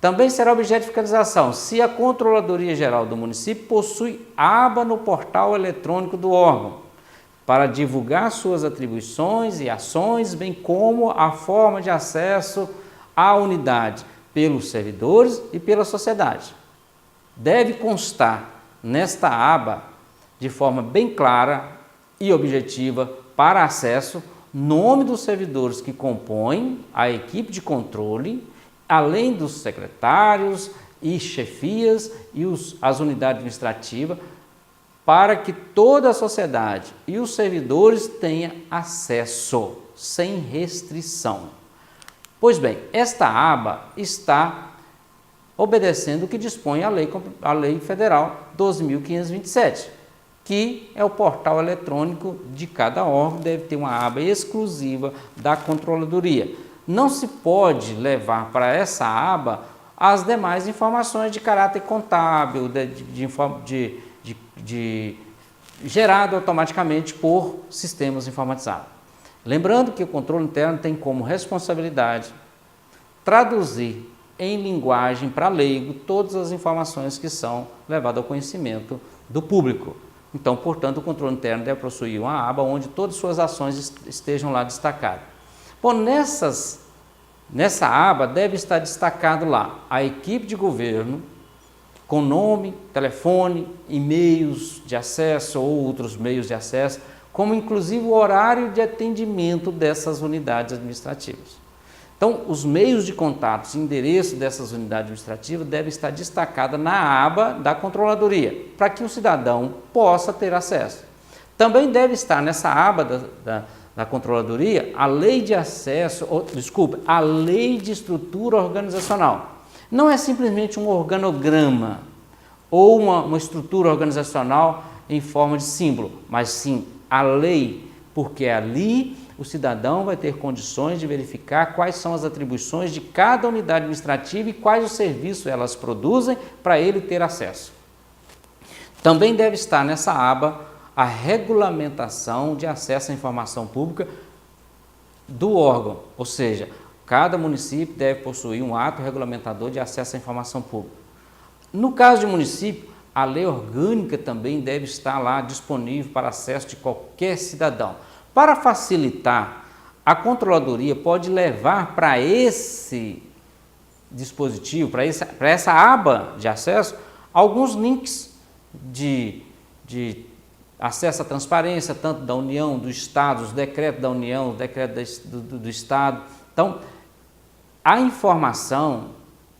Também será objeto de fiscalização se a Controladoria Geral do município possui aba no portal eletrônico do órgão para divulgar suas atribuições e ações, bem como a forma de acesso à unidade pelos servidores e pela sociedade. Deve constar nesta aba, de forma bem clara e objetiva para acesso, nome dos servidores que compõem a equipe de controle, além dos secretários e chefias e as unidades administrativas, para que toda a sociedade e os servidores tenham acesso, sem restrição. Pois bem, esta aba está obedecendo o que dispõe a Lei Federal 12.527, que é o portal eletrônico de cada órgão, deve ter uma aba exclusiva da Controladoria. Não se pode levar para essa aba as demais informações de caráter contábil, gerado automaticamente por sistemas informatizados. Lembrando que o controle interno tem como responsabilidade traduzir em linguagem para leigo todas as informações que são levadas ao conhecimento do público. Então, portanto, o controle interno deve possuir uma aba onde todas as suas ações estejam lá destacadas. Bom, nessa aba deve estar destacado lá a equipe de governo, com nome, telefone, e-mails de acesso ou outros meios de acesso, como inclusive o horário de atendimento dessas unidades administrativas. Então, os meios de contato e endereço dessas unidades administrativas devem estar destacados na aba da Controladoria, para que o cidadão possa ter acesso. Também deve estar nessa aba da Controladoria a lei de acesso, a lei de estrutura organizacional. Não é simplesmente um organograma ou uma estrutura organizacional em forma de símbolo, mas sim a lei, porque ali o cidadão vai ter condições de verificar quais são as atribuições de cada unidade administrativa e quais os serviços elas produzem para ele ter acesso. Também deve estar nessa aba a regulamentação de acesso à informação pública do órgão, ou seja, cada município deve possuir um ato regulamentador de acesso à informação pública. No caso de município, a lei orgânica também deve estar lá disponível para acesso de qualquer cidadão. Para facilitar, a Controladoria pode levar para esse dispositivo, para essa aba de acesso, alguns links de acesso à transparência, tanto da União, do Estado, os decretos da União, os decretos do Estado. Então, a informação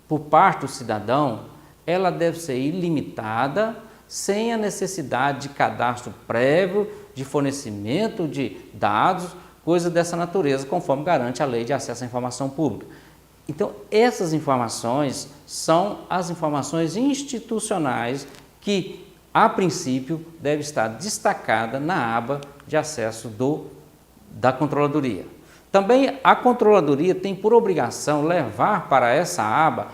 por parte do cidadão, ela deve ser ilimitada, sem a necessidade de cadastro prévio, de fornecimento de dados, coisa dessa natureza, conforme garante a Lei de Acesso à Informação Pública. Então, essas informações são as informações institucionais que, a princípio, deve estar destacada na aba de acesso da Controladoria. Também a Controladoria tem por obrigação levar para essa aba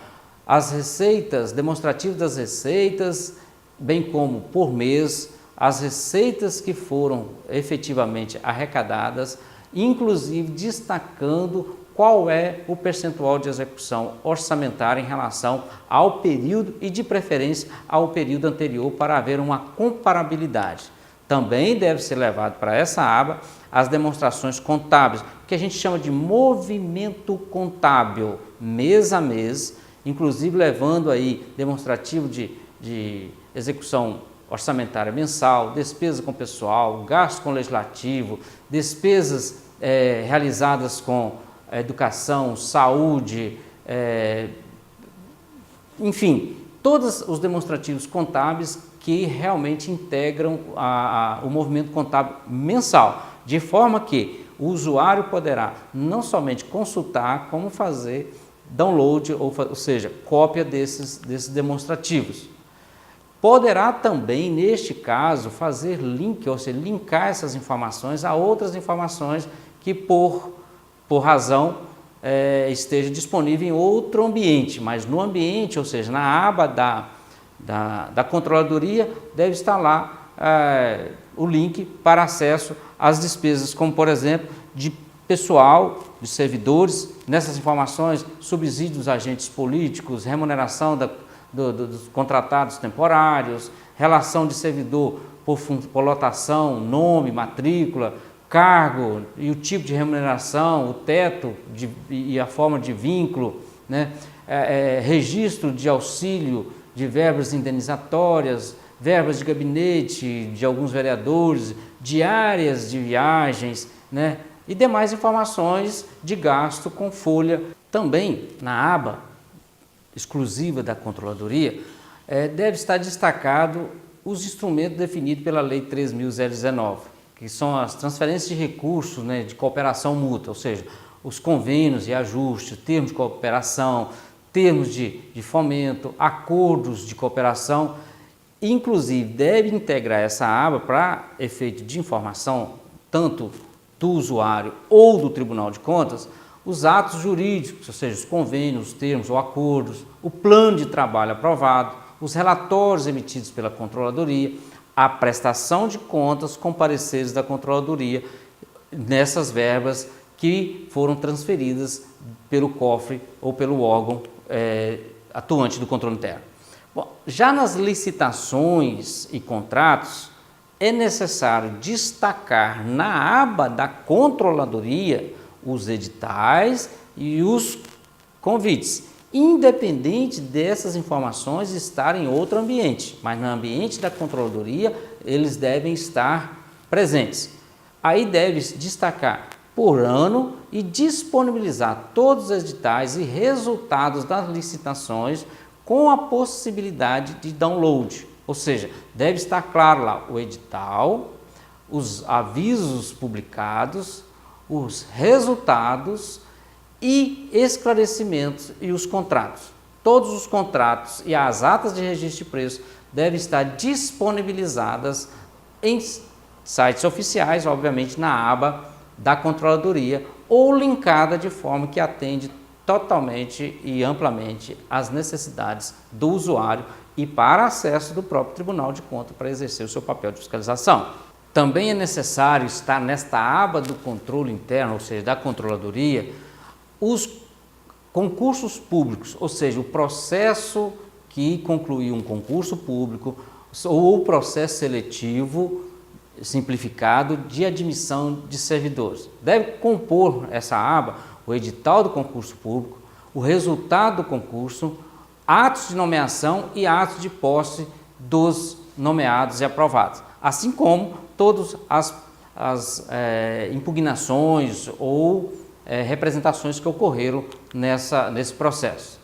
as receitas, demonstrativos das receitas, bem como por mês, as receitas que foram efetivamente arrecadadas, inclusive destacando qual é o percentual de execução orçamentária em relação ao período e, de preferência, ao período anterior, para haver uma comparabilidade. Também deve ser levado para essa aba as demonstrações contábeis, que a gente chama de movimento contábil, mês a mês, inclusive levando aí demonstrativo de execução orçamentária mensal, despesa com pessoal, gasto com legislativo, despesas realizadas com educação, saúde, enfim, todos os demonstrativos contábeis que realmente integram o movimento contábil mensal, de forma que o usuário poderá não somente consultar, como fazer download, ou seja, cópia desses demonstrativos. Poderá também, neste caso, fazer link, ou seja, linkar essas informações a outras informações que por razão esteja disponível em outro ambiente, mas no ambiente, ou seja, na aba da Controladoria, deve estar lá o link para acesso às despesas, como por exemplo, de pessoal, de servidores, nessas informações, subsídios dos agentes políticos, remuneração dos contratados temporários, relação de servidor por lotação, nome, matrícula, cargo e o tipo de remuneração, o teto e a forma de vínculo, né? Registro de auxílio de verbas indenizatórias, verbas de gabinete de alguns vereadores, diárias de viagens, né? E demais informações de gasto com folha. Também na aba exclusiva da Controladoria, deve estar destacado os instrumentos definidos pela Lei 3.019, que são as transferências de recursos, né, de cooperação mútua, ou seja, os convênios e ajustes, termos de cooperação, termos de fomento, acordos de cooperação. Inclusive, deve integrar essa aba para efeito de informação, tanto do usuário ou do Tribunal de Contas, os atos jurídicos, ou seja, os convênios, os termos ou acordos, o plano de trabalho aprovado, os relatórios emitidos pela Controladoria, a prestação de contas com pareceres da Controladoria nessas verbas que foram transferidas pelo cofre ou pelo órgão atuante do controle interno. Bom, já nas licitações e contratos, é necessário destacar na aba da Controladoria os editais e os convites, independente dessas informações estarem em outro ambiente, mas no ambiente da Controladoria eles devem estar presentes. Aí deve destacar por ano e disponibilizar todos os editais e resultados das licitações com a possibilidade de download, ou seja, deve estar claro lá o edital, os avisos publicados, os resultados e esclarecimentos e os contratos. Todos os contratos e as atas de registro de preço devem estar disponibilizadas em sites oficiais, obviamente na aba da Controladoria, ou linkada de forma que atende totalmente e amplamente às necessidades do usuário e para acesso do próprio Tribunal de Contas para exercer o seu papel de fiscalização. Também é necessário estar nesta aba do controle interno, ou seja, da Controladoria, os concursos públicos, ou seja, o processo que concluiu um concurso público ou o processo seletivo simplificado de admissão de servidores. Deve compor essa aba o edital do concurso público, o resultado do concurso, atos de nomeação e atos de posse dos nomeados e aprovados, assim como todas as impugnações ou representações que ocorreram nesse processo.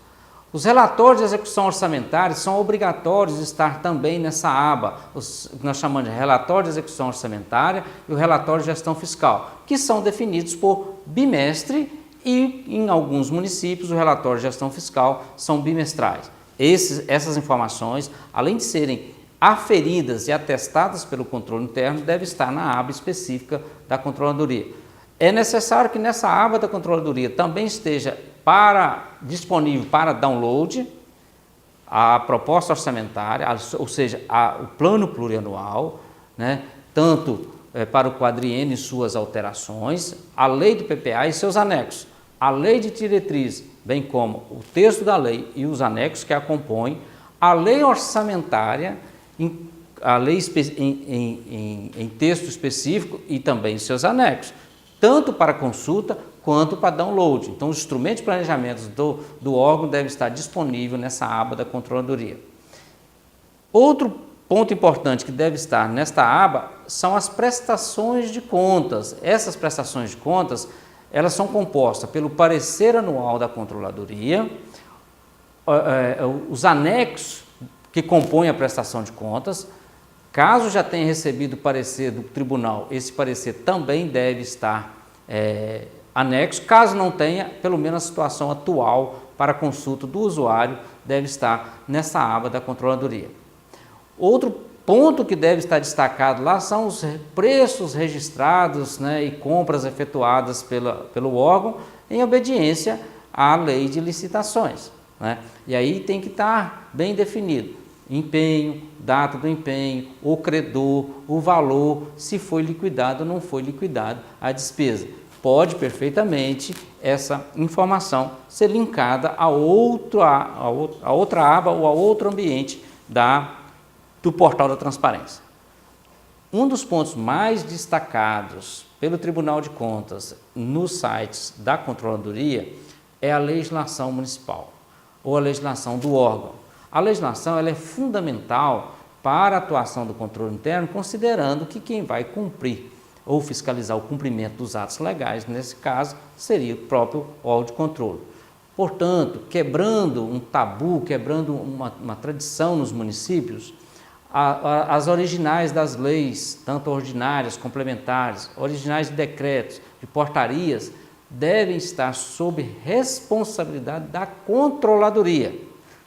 Os relatórios de execução orçamentária são obrigatórios de estar também nessa aba, os que nós chamamos de relatório de execução orçamentária e o relatório de gestão fiscal, que são definidos por bimestre e, em alguns municípios, o relatório de gestão fiscal são bimestrais. Essas informações, além de serem aferidas e atestadas pelo controle interno, devem estar na aba específica da Controladoria. É necessário que nessa aba da Controladoria também esteja disponível para download a proposta orçamentária, ou seja, o plano plurianual, né, tanto para o quadriênio e suas alterações, a lei do PPA e seus anexos, a lei de diretriz, bem como o texto da lei e os anexos que a compõem, a lei orçamentária, a lei em texto específico e também seus anexos, tanto para consulta quanto para download. Então, os instrumentos de planejamento do órgão devem estar disponíveis nessa aba da Controladoria. Outro ponto importante que deve estar nesta aba são as prestações de contas. Essas prestações de contas, elas são compostas pelo parecer anual da Controladoria, os anexos que compõem a prestação de contas. Caso já tenha recebido o parecer do tribunal, esse parecer também deve estar anexo. Caso não tenha, pelo menos a situação atual para consulta do usuário deve estar nessa aba da Controladoria. Outro ponto que deve estar destacado lá são os preços registrados, né, e compras efetuadas pelo órgão em obediência à lei de licitações, né? E aí tem que estar bem definido: empenho, data do empenho, o credor, o valor, se foi liquidado ou não foi liquidado a despesa. pode perfeitamente essa informação ser linkada a outra aba ou a outro ambiente do portal da transparência. Um dos pontos mais destacados pelo Tribunal de Contas nos sites da Controladoria é a legislação municipal ou a legislação do órgão. A legislação ela é fundamental para a atuação do controle interno, considerando que quem vai cumprir ou fiscalizar o cumprimento dos atos legais, nesse caso, seria o próprio órgão de controle. Portanto, quebrando um tabu, quebrando uma tradição nos municípios, as originais das leis, tanto ordinárias, complementares, originais de decretos, de portarias, devem estar sob responsabilidade da controladoria.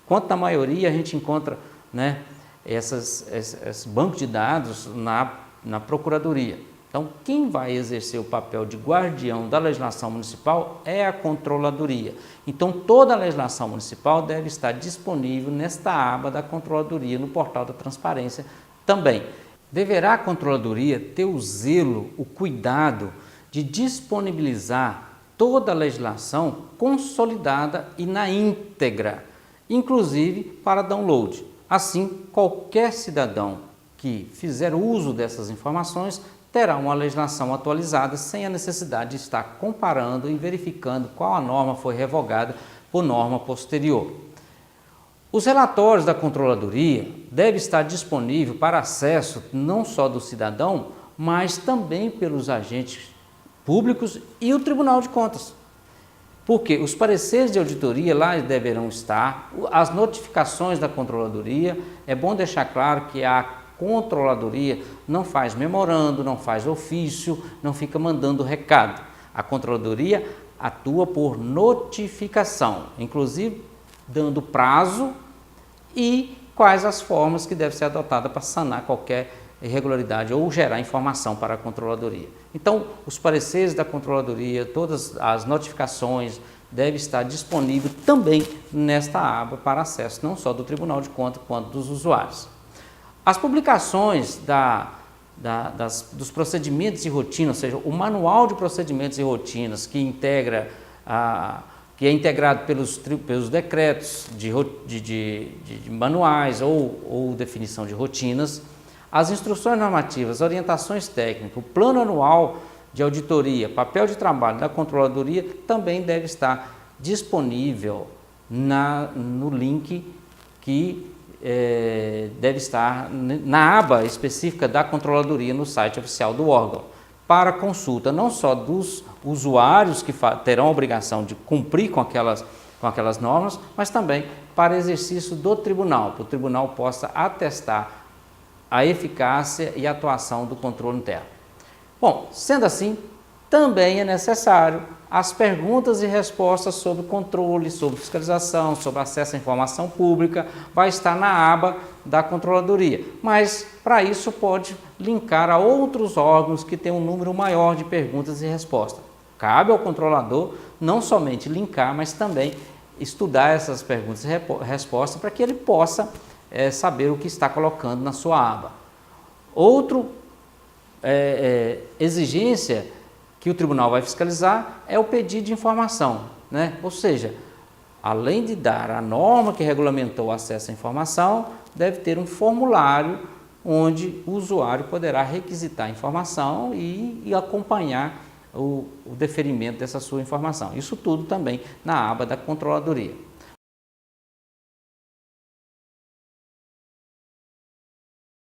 Quanto na maioria a gente encontra, né, esse banco de dados na procuradoria. Então, quem vai exercer o papel de guardião da legislação municipal é a controladoria. Então, toda a legislação municipal deve estar disponível nesta aba da controladoria, no portal da transparência também. Deverá a controladoria ter o zelo, o cuidado de disponibilizar toda a legislação consolidada e na íntegra, inclusive para download. Assim, qualquer cidadão que fizer uso dessas informações terá uma legislação atualizada sem a necessidade de estar comparando e verificando qual a norma foi revogada por norma posterior. Os relatórios da controladoria devem estar disponíveis para acesso não só do cidadão, mas também pelos agentes públicos e o Tribunal de Contas. Porque os pareceres de auditoria lá deverão estar, as notificações da controladoria, é bom deixar claro que a controladoria não faz memorando, não faz ofício, não fica mandando recado. A controladoria atua por notificação, inclusive dando prazo e quais as formas que devem ser adotadas para sanar qualquer irregularidade ou gerar informação para a controladoria. Então, os pareceres da controladoria, todas as notificações devem estar disponíveis também nesta aba para acesso não só do Tribunal de Contas quanto dos usuários. As publicações dos procedimentos de rotina, ou seja, o manual de procedimentos e rotinas que é integrado pelos decretos de manuais ou definição de rotinas, as instruções normativas, orientações técnicas, o plano anual de auditoria, papel de trabalho da controladoria também deve estar disponível no link que deve estar na aba específica da controladoria no site oficial do órgão, para consulta não só dos usuários que terão a obrigação de cumprir com aquelas normas, mas também para exercício do tribunal, para o tribunal possa atestar a eficácia e atuação do controle interno. Bom, sendo assim, também é necessário as perguntas e respostas sobre controle, sobre fiscalização, sobre acesso à informação pública, vai estar na aba da controladoria. Mas, para isso, pode linkar a outros órgãos que têm um número maior de perguntas e respostas. Cabe ao controlador não somente linkar, mas também estudar essas perguntas e respostas para que ele possa saber o que está colocando na sua aba. Outra exigência que o tribunal vai fiscalizar é o pedido de informação, né? Ou seja, além de dar a norma que regulamentou o acesso à informação, deve ter um formulário onde o usuário poderá requisitar a informação e acompanhar o deferimento dessa sua informação. Isso tudo também na aba da controladoria.